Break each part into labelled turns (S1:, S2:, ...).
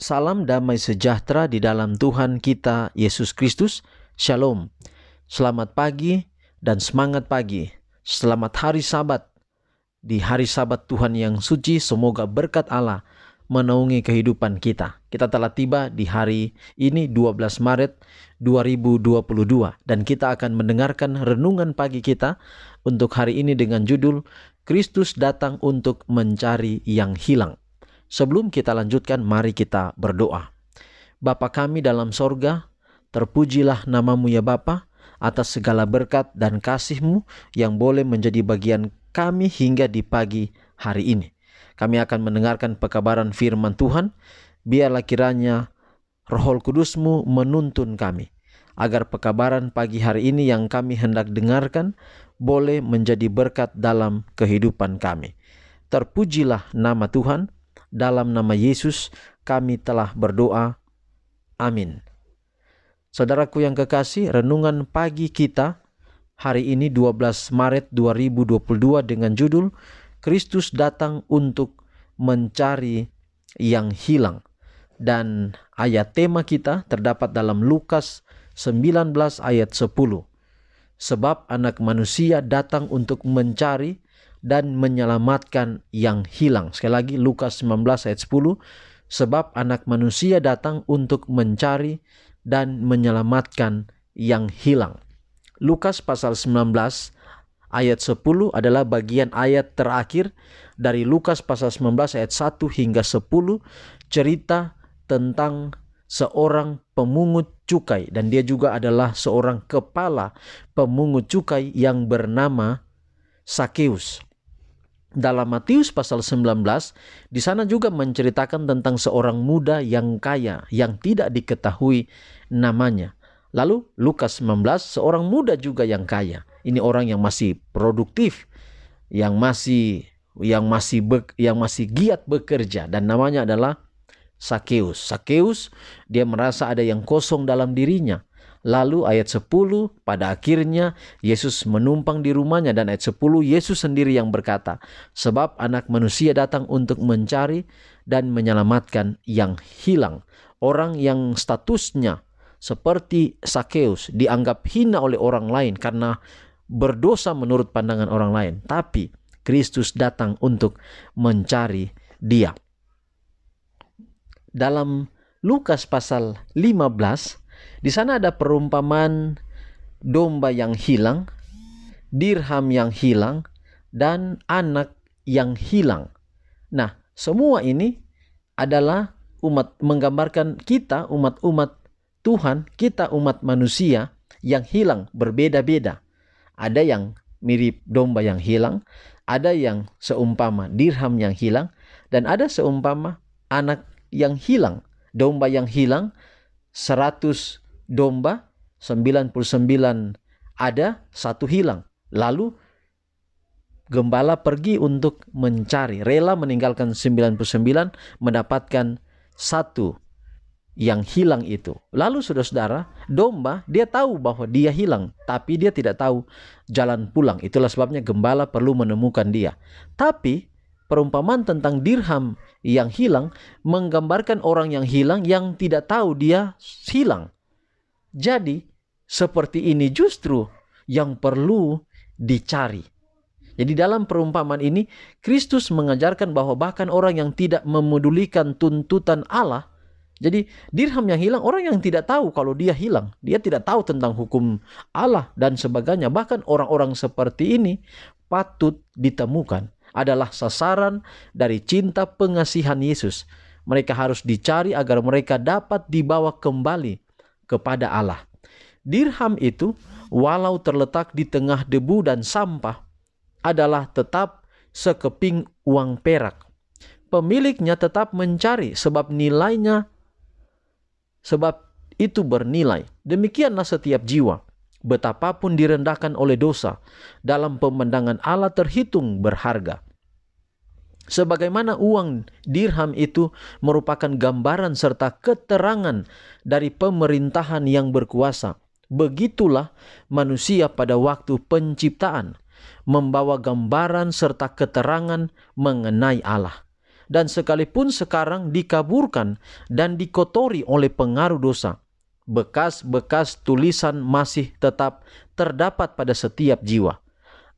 S1: Salam damai sejahtera di dalam Tuhan kita Yesus Kristus. Shalom. Selamat pagi dan semangat pagi. Selamat hari Sabat. Di hari Sabat Tuhan yang suci, semoga berkat Allah menaungi kehidupan kita. Kita telah tiba di hari ini 12 Maret 2022 dan kita akan mendengarkan renungan pagi kita untuk hari ini dengan judul Kristus datang untuk mencari yang hilang. Sebelum kita lanjutkan, mari kita berdoa. Bapa kami dalam sorga, terpujilah namamu ya Bapa, atas segala berkat dan kasih-Mu yang boleh menjadi bagian kami hingga di pagi hari ini. Kami akan mendengarkan pekabaran firman Tuhan, biarlah kiranya Roh Kudus-Mu menuntun kami, agar pekabaran pagi hari ini yang kami hendak dengarkan boleh menjadi berkat dalam kehidupan kami. Terpujilah nama Tuhan. Dalam nama Yesus kami telah berdoa. Amin. Saudaraku yang kekasih, renungan pagi kita hari ini 12 Maret 2022 dengan judul Kristus datang untuk mencari yang hilang. Dan ayat tema kita terdapat dalam Lukas 19 ayat 10. Sebab anak manusia datang untuk mencari dan menyelamatkan yang hilang. Sekali lagi Lukas 19 ayat 10. Sebab anak manusia datang untuk mencari dan menyelamatkan yang hilang. Lukas pasal 19 ayat 10 adalah bagian ayat terakhir dari Lukas pasal 19 ayat 1 hingga 10, cerita tentang seorang pemungut cukai, dan dia juga adalah seorang kepala pemungut cukai yang bernama Sakeus. Dalam Matius pasal 19, di sana juga menceritakan tentang seorang muda yang kaya yang tidak diketahui namanya. Lalu Lukas 19, seorang muda juga yang kaya. Ini orang yang masih produktif, yang masih giat bekerja, dan namanya adalah Sakeus. Sakeus, dia merasa ada yang kosong dalam dirinya. Lalu ayat 10, pada akhirnya Yesus menumpang di rumahnya, dan ayat 10 Yesus sendiri yang berkata, sebab anak manusia datang untuk mencari dan menyelamatkan yang hilang. Orang yang statusnya seperti Sakeus dianggap hina oleh orang lain karena berdosa menurut pandangan orang lain. Tapi Kristus datang untuk mencari dia. Dalam Lukas pasal 15, di sana ada perumpamaan domba yang hilang, dirham yang hilang, dan anak yang hilang. Nah, semua ini adalah menggambarkan kita, umat-umat Tuhan, kita umat manusia yang hilang berbeda-beda. Ada yang mirip domba yang hilang, ada yang seumpama dirham yang hilang, dan ada seumpama anak yang hilang. Domba yang hilang, 100 domba, 99 ada, satu hilang. Lalu gembala pergi untuk mencari, rela meninggalkan 99 mendapatkan satu yang hilang itu. Lalu saudara-saudara, domba dia tahu bahwa dia hilang, tapi dia tidak tahu jalan pulang. Itulah sebabnya gembala perlu menemukan dia. Tapi perumpamaan tentang dirham yang hilang menggambarkan orang yang hilang yang tidak tahu dia hilang. Jadi seperti ini justru yang perlu dicari. Jadi dalam perumpamaan ini Kristus mengajarkan bahwa bahkan orang yang tidak memedulikan tuntutan Allah, jadi dirham yang hilang, orang yang tidak tahu kalau dia hilang, dia tidak tahu tentang hukum Allah dan sebagainya. Bahkan orang-orang seperti ini patut ditemukan, adalah sasaran dari cinta pengasihan Yesus. Mereka harus dicari agar mereka dapat dibawa kembali kepada Allah. Dirham itu walau terletak di tengah debu dan sampah adalah tetap sekeping uang perak. Pemiliknya tetap mencari sebab itu bernilai. Demikianlah setiap jiwa, betapapun direndahkan oleh dosa, dalam pemandangan Allah terhitung berharga. Sebagaimana uang dirham itu merupakan gambaran serta keterangan dari pemerintahan yang berkuasa, begitulah manusia pada waktu penciptaan membawa gambaran serta keterangan mengenai Allah. dan sekalipun sekarang dikaburkan dan dikotori oleh pengaruh dosa, bekas-bekas tulisan masih tetap terdapat pada setiap jiwa.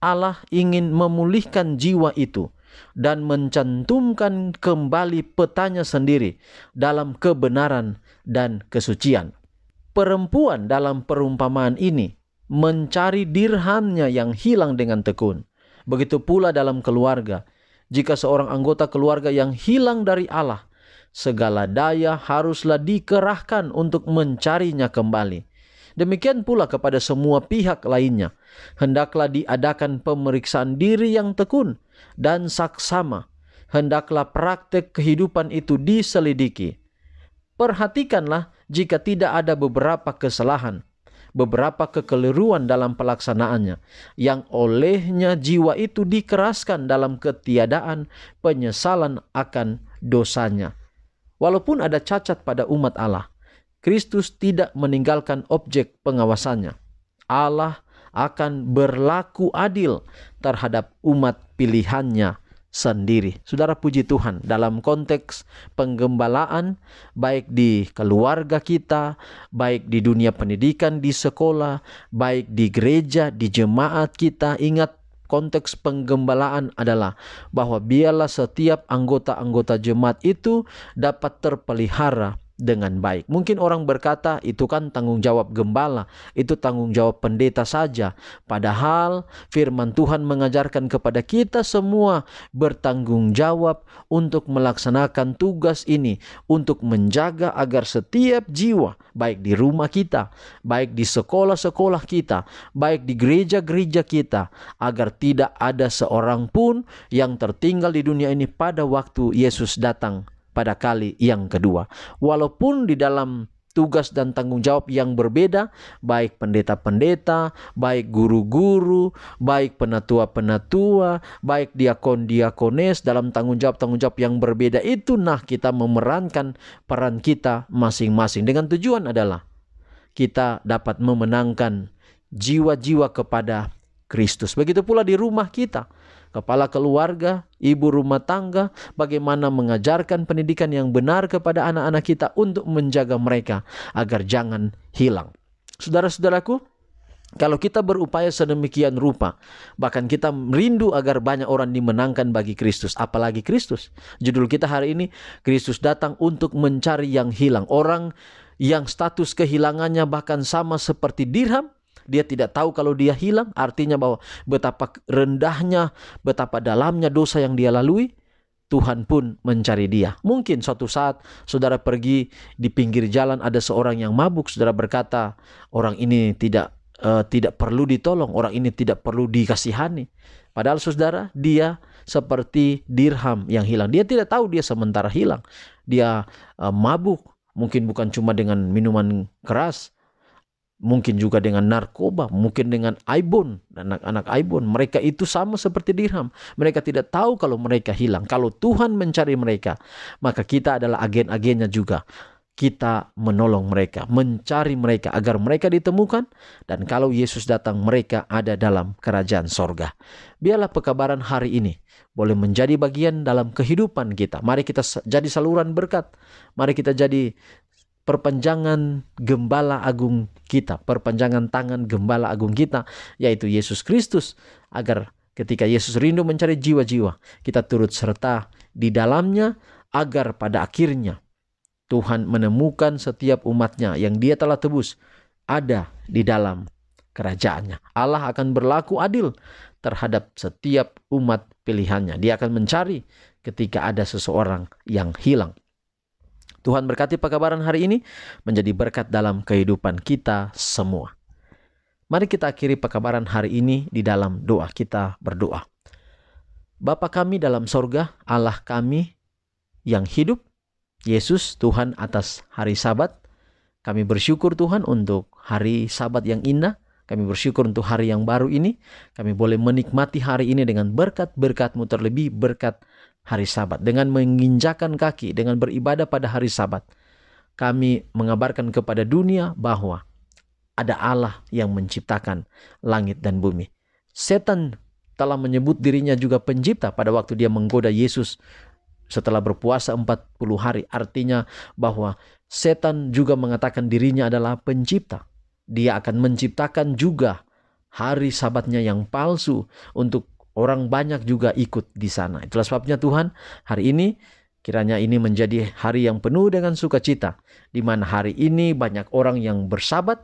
S1: Allah ingin memulihkan jiwa itu dan mencantumkan kembali petanya sendiri dalam kebenaran dan kesucian. Perempuan dalam perumpamaan ini mencari dirhamnya yang hilang dengan tekun. Begitu pula dalam keluarga. Jika seorang anggota keluarga yang hilang dari Allah, segala daya haruslah dikerahkan untuk mencarinya kembali. Demikian pula kepada semua pihak lainnya. Hendaklah diadakan pemeriksaan diri yang tekun dan saksama. Hendaklah praktek kehidupan itu diselidiki. Perhatikanlah jika tidak ada beberapa kesalahan, beberapa kekeliruan dalam pelaksanaannya, yang olehnya jiwa itu dikeraskan dalam ketiadaan penyesalan akan dosanya. Walaupun ada cacat pada umat Allah, Kristus tidak meninggalkan objek pengawasannya. Allah akan berlaku adil terhadap umat pilihannya sendiri. Saudara, puji Tuhan, dalam konteks penggembalaan, baik di keluarga kita, baik di dunia pendidikan, di sekolah, baik di gereja, di jemaat kita, ingat konteks penggembalaan adalah bahwa biarlah setiap anggota-anggota jemaat itu dapat terpelihara dengan baik. Mungkin orang berkata itu kan tanggung jawab gembala, itu tanggung jawab pendeta saja. Padahal firman Tuhan mengajarkan kepada kita semua bertanggung jawab untuk melaksanakan tugas ini, untuk menjaga agar setiap jiwa, baik di rumah kita, baik di sekolah-sekolah kita, baik di gereja-gereja kita, agar tidak ada seorang pun yang tertinggal di dunia ini pada waktu Yesus datang pada kali yang kedua. Walaupun di dalam tugas dan tanggung jawab yang berbeda, baik pendeta-pendeta, baik guru-guru, baik penatua-penatua, baik diakon-diakones, dalam tanggung jawab yang berbeda itu, kita memerankan peran kita masing-masing. Dengan tujuan adalah kita dapat memenangkan jiwa-jiwa kepada Kristus. Begitu pula di rumah kita, kepala keluarga, ibu rumah tangga, bagaimana mengajarkan pendidikan yang benar kepada anak-anak kita untuk menjaga mereka agar jangan hilang. Saudara-saudaraku, kalau kita berupaya sedemikian rupa, bahkan kita merindu agar banyak orang dimenangkan bagi Kristus, apalagi Kristus. Judul kita hari ini, Kristus datang untuk mencari yang hilang. Orang yang status kehilangannya bahkan sama seperti dirham, dia tidak tahu kalau dia hilang, artinya bahwa betapa rendahnya, betapa dalamnya dosa yang dia lalui, Tuhan pun mencari dia. Mungkin suatu saat saudara pergi di pinggir jalan, ada seorang yang mabuk, saudara berkata, orang ini tidak perlu ditolong, orang ini tidak perlu dikasihani. Padahal saudara, dia seperti dirham yang hilang. Dia tidak tahu dia sementara hilang. Dia mabuk, mungkin bukan cuma dengan minuman keras, mungkin juga dengan narkoba, mungkin dengan aibon, anak-anak aibon. Mereka itu sama seperti dirham. Mereka tidak tahu kalau mereka hilang. Kalau Tuhan mencari mereka, maka kita adalah agen-agennya juga. Kita menolong mereka, mencari mereka agar mereka ditemukan. Dan kalau Yesus datang, mereka ada dalam kerajaan sorga. Biarlah pekabaran hari ini boleh menjadi bagian dalam kehidupan kita. Mari kita jadi saluran berkat. Mari kita jadi perpanjangan gembala agung kita, perpanjangan tangan gembala agung kita, yaitu Yesus Kristus, agar ketika Yesus rindu mencari jiwa-jiwa, kita turut serta di dalamnya, agar pada akhirnya Tuhan menemukan setiap umatnya yang dia telah tebus ada di dalam kerajaannya. Allah akan berlaku adil terhadap setiap umat pilihannya. Dia akan mencari ketika ada seseorang yang hilang. Tuhan berkati pekabaran hari ini menjadi berkat dalam kehidupan kita semua. Mari kita akhiri pekabaran hari ini di dalam doa. Kita berdoa. Bapa kami dalam sorga, Allah kami yang hidup, Yesus Tuhan atas hari Sabat. Kami bersyukur Tuhan untuk hari Sabat yang indah. Kami bersyukur untuk hari yang baru ini. Kami boleh menikmati hari ini dengan berkat-berkat-Mu, terlebih berkat hari Sabat. Dengan menginjakan kaki, dengan beribadah pada hari Sabat, kami mengabarkan kepada dunia bahwa ada Allah yang menciptakan langit dan bumi. Setan telah menyebut dirinya juga pencipta pada waktu dia menggoda Yesus setelah berpuasa 40 hari. Artinya bahwa setan juga mengatakan dirinya adalah pencipta. Dia akan menciptakan juga hari Sabatnya yang palsu untuk orang banyak juga ikut di sana. Itulah sebabnya Tuhan, hari ini kiranya ini menjadi hari yang penuh dengan sukacita, di mana hari ini banyak orang yang bersabat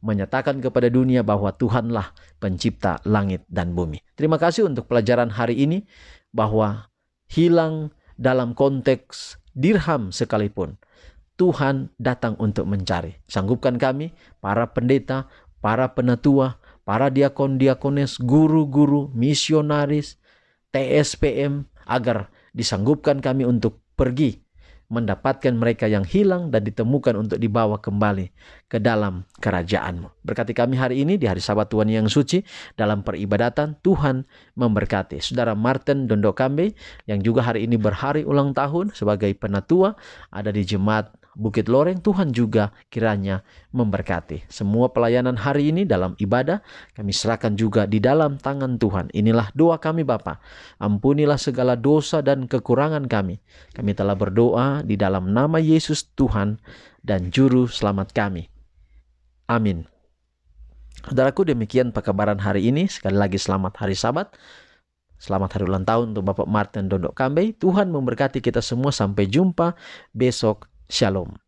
S1: menyatakan kepada dunia bahwa Tuhanlah pencipta langit dan bumi. Terima kasih untuk pelajaran hari ini, bahwa hilang dalam konteks dirham sekalipun, Tuhan datang untuk mencari. Sanggupkan kami, para pendeta, para penatua, para diakon-diakones, guru-guru, misionaris, TSPM, agar disanggupkan kami untuk pergi mendapatkan mereka yang hilang dan ditemukan untuk dibawa kembali ke dalam kerajaan-Mu. Berkati kami hari ini di hari Sabat Tuhan yang suci dalam peribadatan. Tuhan memberkati Saudara Martin Dondokambe yang juga hari ini berhari ulang tahun sebagai penatua ada di Jemaat Bukit Loreng. Tuhan juga kiranya memberkati semua pelayanan hari ini dalam ibadah. Kami serahkan juga di dalam tangan Tuhan. Inilah doa kami Bapa. Ampunilah segala dosa dan kekurangan kami. Kami telah berdoa di dalam nama Yesus Tuhan dan Juru Selamat kami. Amin. Saudaraku, demikian pekabaran hari ini. Sekali lagi selamat hari Sabat. Selamat hari ulang tahun untuk Bapak Martin Dondokambe. Tuhan memberkati kita semua. Sampai jumpa besok. Shalom.